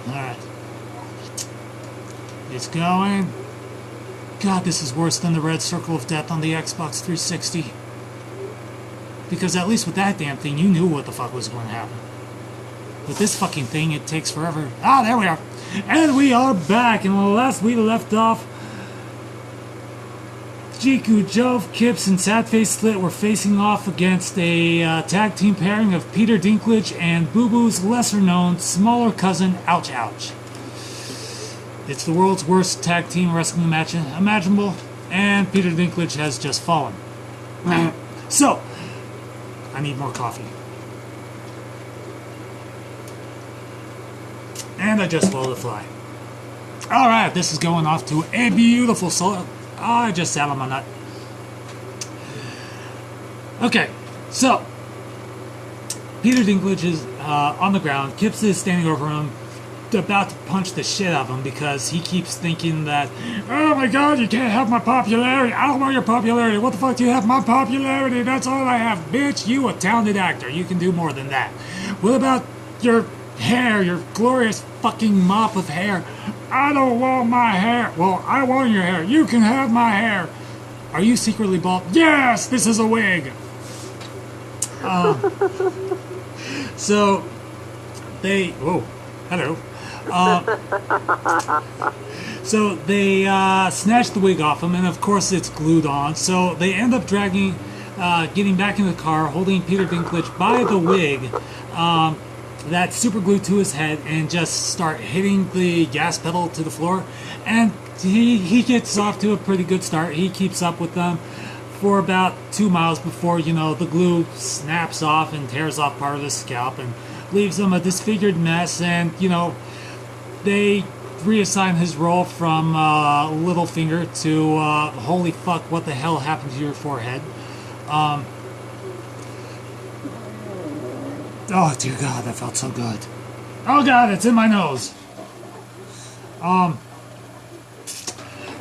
Alright. It's going. God, this is worse than the red circle of death on the Xbox 360. Because at least with that damn thing, you knew what the fuck was going to happen. With this fucking thing, it takes forever. Ah, there we are. And we are back. And when last we left off, Jiku, Jove, Kips, and Sadface Slit were facing off against a tag team pairing of Peter Dinklage and Boo Boo's lesser-known, smaller cousin, Ouch Ouch. It's the world's worst tag team wrestling match imaginable, and Peter Dinklage has just fallen. So, I need more coffee. And I just swallowed a fly. Alright, this is going off to a beautiful solo. I just sat on my nut. Okay, so Peter Dinklage is on the ground. Kips is standing over him, about to punch the shit out of him because he keeps thinking that, oh my god, you can't have my popularity. I don't want your popularity. What the fuck do you have? My popularity. That's all I have. Bitch, you a talented actor. You can do more than that. What about your hair, your glorious fucking mop of hair? I don't want my hair. Well, I want your hair. You can have my hair. Are you secretly bald? Yes, this is a wig. So they, whoa, hello. So they snatch the wig off him, and of course it's glued on. So they end up dragging, getting back in the car, holding Peter Dinklage by the wig. That's super glued to his head, and just start hitting the gas pedal to the floor. And he gets off to a pretty good start. He keeps up with them for about 2 miles before, you know, the glue snaps off and tears off part of his scalp and leaves him a disfigured mess. And, you know, they reassign his role from Littlefinger to holy fuck, what the hell happened to your forehead? Oh, dear God, that felt so good. Oh, God, it's in my nose.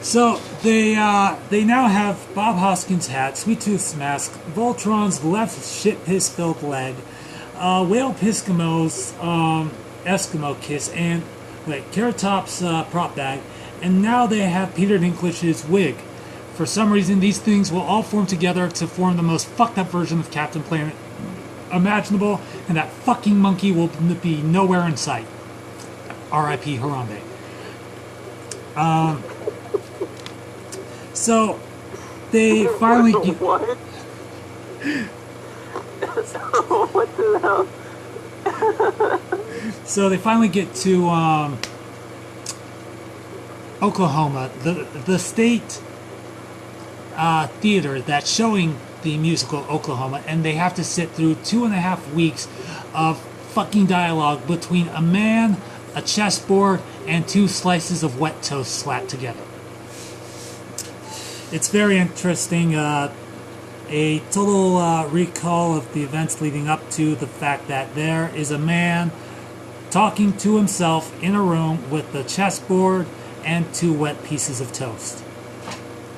So, they now have Bob Hoskins' hat, Sweet Tooth's mask, Voltron's left shit-piss-filled leg, Whale Piscomo's Eskimo kiss, and, Carrot Top's prop bag, and now they have Peter Dinklage's wig. For some reason, these things will all form together to form the most fucked-up version of Captain Planet imaginable, and that fucking monkey will be nowhere in sight. R.I.P. Harambe. So they finally get... What? What the hell? So they finally get to Oklahoma, the state theater that's showing the musical Oklahoma, and they have to sit through 2.5 weeks of fucking dialogue between a man, a chessboard, and 2 slices of wet toast slapped together. It's very interesting. A total recall of the events leading up to the fact that there is a man talking to himself in a room with a chessboard and 2 wet pieces of toast,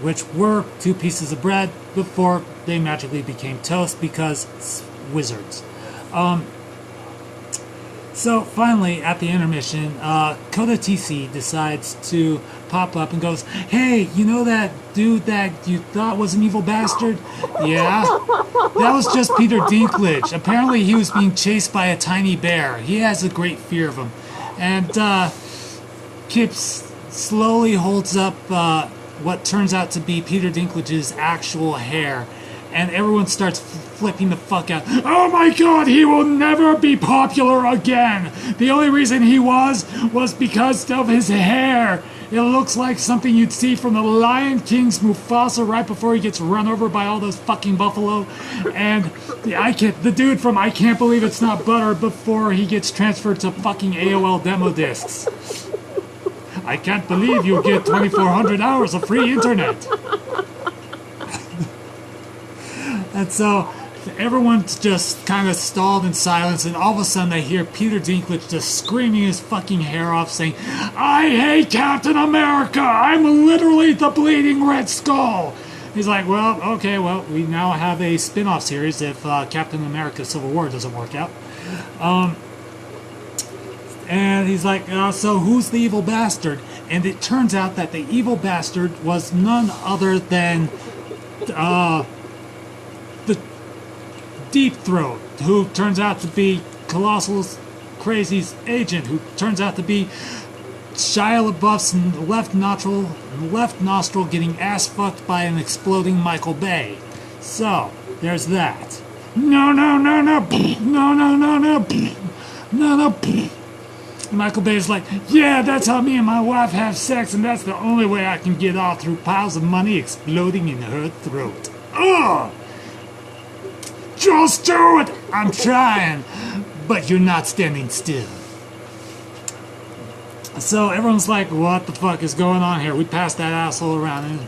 which were 2 pieces of bread before they magically became toast because wizards. So finally, at the intermission, Coda TC decides to pop up and goes, hey, you know that dude that you thought was an evil bastard? Yeah? That was just Peter Dinklage. Apparently he was being chased by a tiny bear. He has a great fear of him. And Kips slowly holds up what turns out to be Peter Dinklage's actual hair, and everyone starts flipping the fuck out. Oh my god, he will never be popular again! The only reason he was because of his hair. It looks like something you'd see from the Lion King's Mufasa right before he gets run over by all those fucking buffalo, and the dude from I Can't Believe It's Not Butter before he gets transferred to fucking AOL demo discs. I can't believe you get 2,400 hours of free internet. And so everyone's just kind of stalled in silence, and all of a sudden they hear Peter Dinklage just screaming his fucking hair off, saying, I hate Captain America! I'm literally the bleeding Red Skull! He's like, well, okay, well, we now have a spin-off series if Captain America Civil War doesn't work out. And he's like, so who's the evil bastard? And it turns out that the evil bastard was none other than the Deep Throat, who turns out to be Colossal Crazy's agent, who turns out to be Shia LaBeouf's left nostril getting ass fucked by an exploding Michael Bay. So, there's that. No. Michael Bay's like, yeah, that's how me and my wife have sex, and that's the only way I can get off, through piles of money exploding in her throat. Ugh! Just do it! I'm trying, but you're not standing still. So everyone's like, what the fuck is going on here? We passed that asshole around, and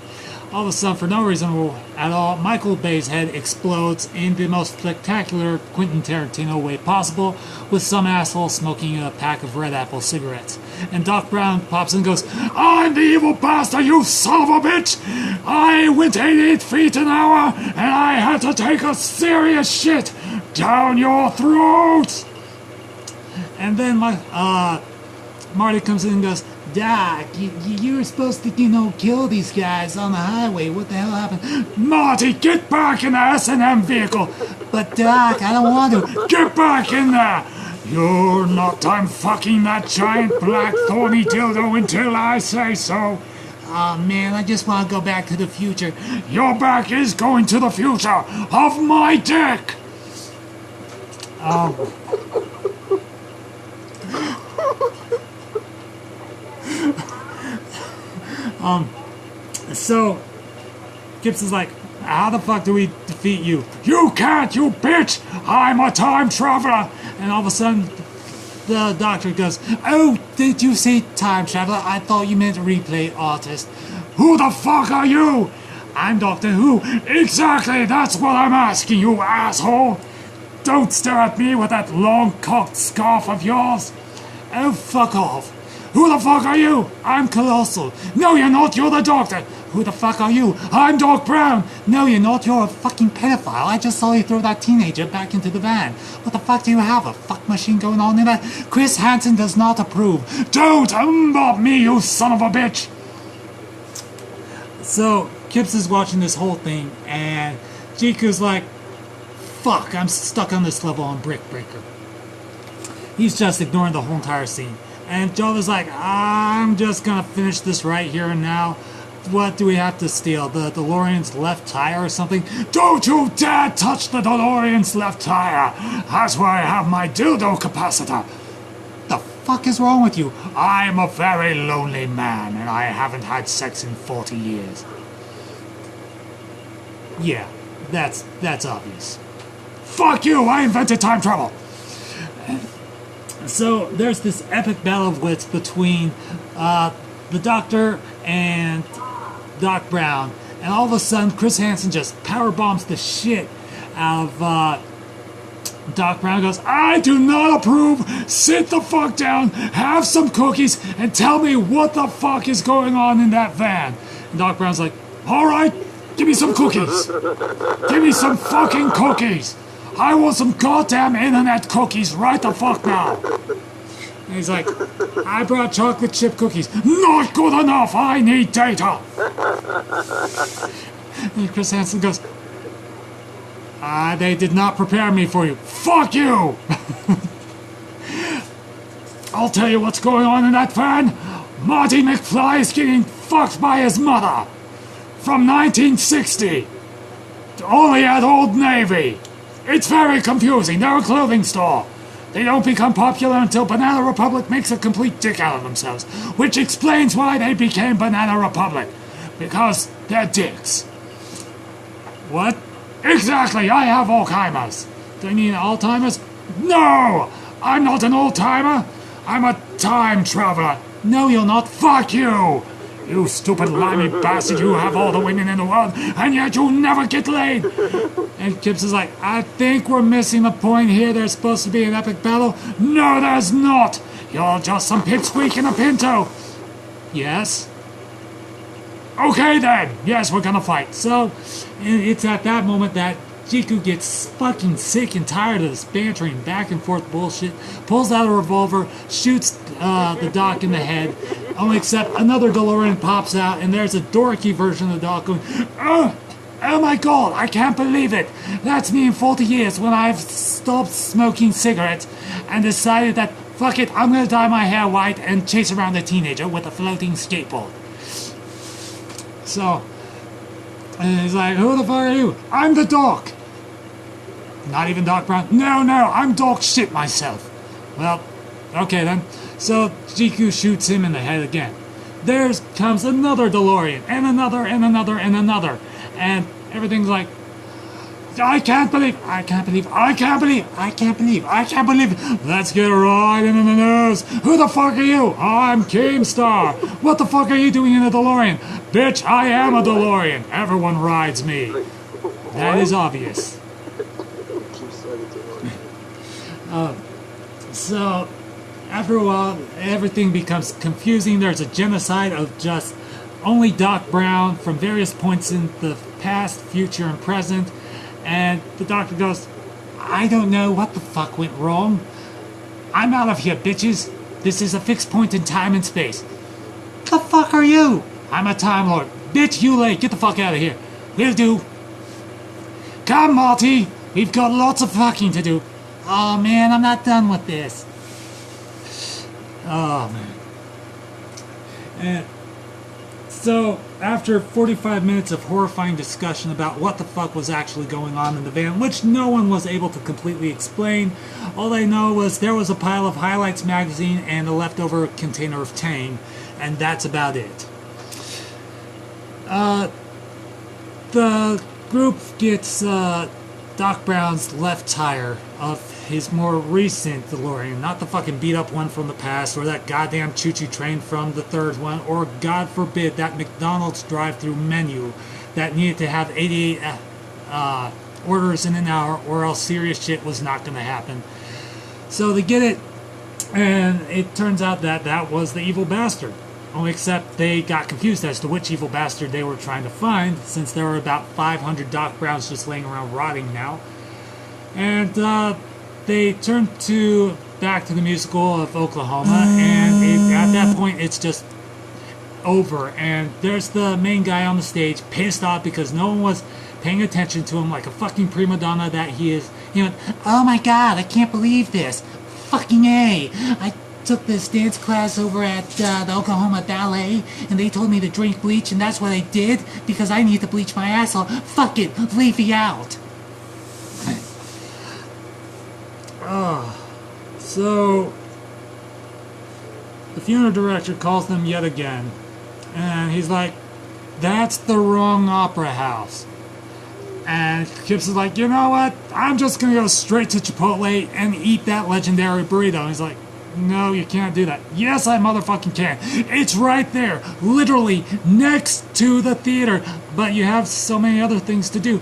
all of a sudden, for no reason at all, Michael Bay's head explodes in the most spectacular Quentin Tarantino way possible, with some asshole smoking a pack of Red Apple cigarettes. And Doc Brown pops in and goes, I'm the evil bastard, you son of a bitch! I went 88 feet an hour, and I had to take a serious shit down your throat! And then Marty comes in and goes, Doc, you were supposed to, kill these guys on the highway. What the hell happened? Marty, get back in the S&M vehicle. But Doc, I don't want to. Get back in there. You're not done fucking that giant black thorny dildo until I say so. Oh man, I just want to go back to the future. Your back is going to the future of my dick. So Gibbs is like, how the fuck do we defeat you? You can't, you bitch! I'm a time traveler! And all of a sudden, the doctor goes, oh, did you say time traveler? I thought you meant replay artist. Who the fuck are you? I'm Doctor Who. Exactly, that's what I'm asking you, asshole! Don't stare at me with that long-cocked scarf of yours. Oh, fuck off. Who the fuck are you? I'm Colossal. No, you're not. You're the doctor. Who the fuck are you? I'm Doc Brown. No, you're not. You're a fucking pedophile. I just saw you throw that teenager back into the van. What the fuck do you have? A fuck machine going on in there? Chris Hansen does not approve. Don't about me, you son of a bitch. So, Kips is watching this whole thing, and Jiku's like, fuck, I'm stuck on this level on Brick Breaker. He's just ignoring the whole entire scene. And Jova's like, I'm just gonna finish this right here and now. What do we have to steal? The DeLorean's left tire or something? Don't you dare touch the DeLorean's left tire! That's where I have my dildo capacitor! The fuck is wrong with you? I'm a very lonely man, and I haven't had sex in 40 years. Yeah, that's obvious. Fuck you! I invented time travel! So there's this epic battle blitz between the Doctor and Doc Brown, and all of a sudden Chris Hansen just power bombs the shit out of Doc Brown. Goes, I do not approve. Sit the fuck down, have some cookies, and tell me what the fuck is going on in that van. And Doc Brown's like, all right, give me some cookies. Give me some fucking cookies. I want some goddamn internet cookies right the fuck now. And he's like, I brought chocolate chip cookies. Not good enough. I need data. And Chris Hansen goes, they did not prepare me for you. Fuck you. I'll tell you what's going on in that van. Marty McFly is getting fucked by his mother. From 1960. Only at Old Navy. It's very confusing. They're a clothing store. They don't become popular until Banana Republic makes a complete dick out of themselves, which explains why they became Banana Republic. Because they're dicks. What? Exactly, I have Alzheimer's. Do you mean Alzheimer's? No! I'm not an old-timer. I'm a time traveler. No, you're not. Fuck you! You stupid limey bastard, you have all the women in the world, and yet you never get laid! And Kips is like, I think we're missing the point here. There's supposed to be an epic battle. No, there's not! You're just some pipsqueak in a Pinto! Yes? Okay then! Yes, we're gonna fight. So, it's at that moment that Jiku gets fucking sick and tired of this bantering back and forth bullshit, pulls out a revolver, shoots the doc in the head, only except another DeLorean pops out, and there's a dorky version of the doc going, oh my god, I can't believe it! That's me in 40 years when I've stopped smoking cigarettes and decided that, fuck it, I'm gonna dye my hair white and chase around a teenager with a floating skateboard. So, and he's like, who the fuck are you? I'm the doc! Not even Doc Brown? No, I'm Doc shit myself. Well, okay then. So, Jiku shoots him in the head again. There comes another DeLorean, and another, and another, and another. And everything's like, I can't believe, let's get right in the nose. Who the fuck are you? I'm Keemstar. What the fuck are you doing in a DeLorean? Bitch, I am a DeLorean. Everyone rides me. That is obvious. So, after a while, everything becomes confusing. There's a genocide of just only Doc Brown from various points in the past, future, and present. And the doctor goes, I don't know what the fuck went wrong. I'm out of here, bitches. This is a fixed point in time and space. The fuck are you? I'm a Time Lord. Bitch, you late. Get the fuck out of here. Will do. Come, Marty. We've got lots of fucking to do. Oh, man, I'm not done with this. Oh, man. And so, after 45 minutes of horrifying discussion about what the fuck was actually going on in the van, which no one was able to completely explain, all they know was there was a pile of Highlights magazine and a leftover container of Tang, and that's about it. The group gets Doc Brown's left tire of his more recent DeLorean, not the fucking beat up one from the past, or that goddamn choo-choo train from the third one, or God forbid that McDonald's drive-through menu that needed to have 88 orders in an hour, or else serious shit was not going to happen. So they get it, and it turns out that that was the evil bastard. Only except they got confused as to which evil bastard they were trying to find, since there were about 500 Doc Browns just laying around rotting now. And they turned back to the musical of Oklahoma, and at that point it's just over. And there's the main guy on the stage, pissed off because no one was paying attention to him like a fucking prima donna that he is. He went, oh my god, I can't believe this. Fucking A. I took this dance class over at the Oklahoma Ballet, and they told me to drink bleach, and that's what I did because I need to bleach my asshole. Fuck it, leave me out. So the funeral director calls them yet again, and he's like, that's the wrong opera house. And Kipps is like, you know what, I'm just gonna go straight to Chipotle and eat that legendary burrito. And he's like, no, you can't do that. Yes, I motherfucking can. It's right there, literally next to the theater, but you have so many other things to do.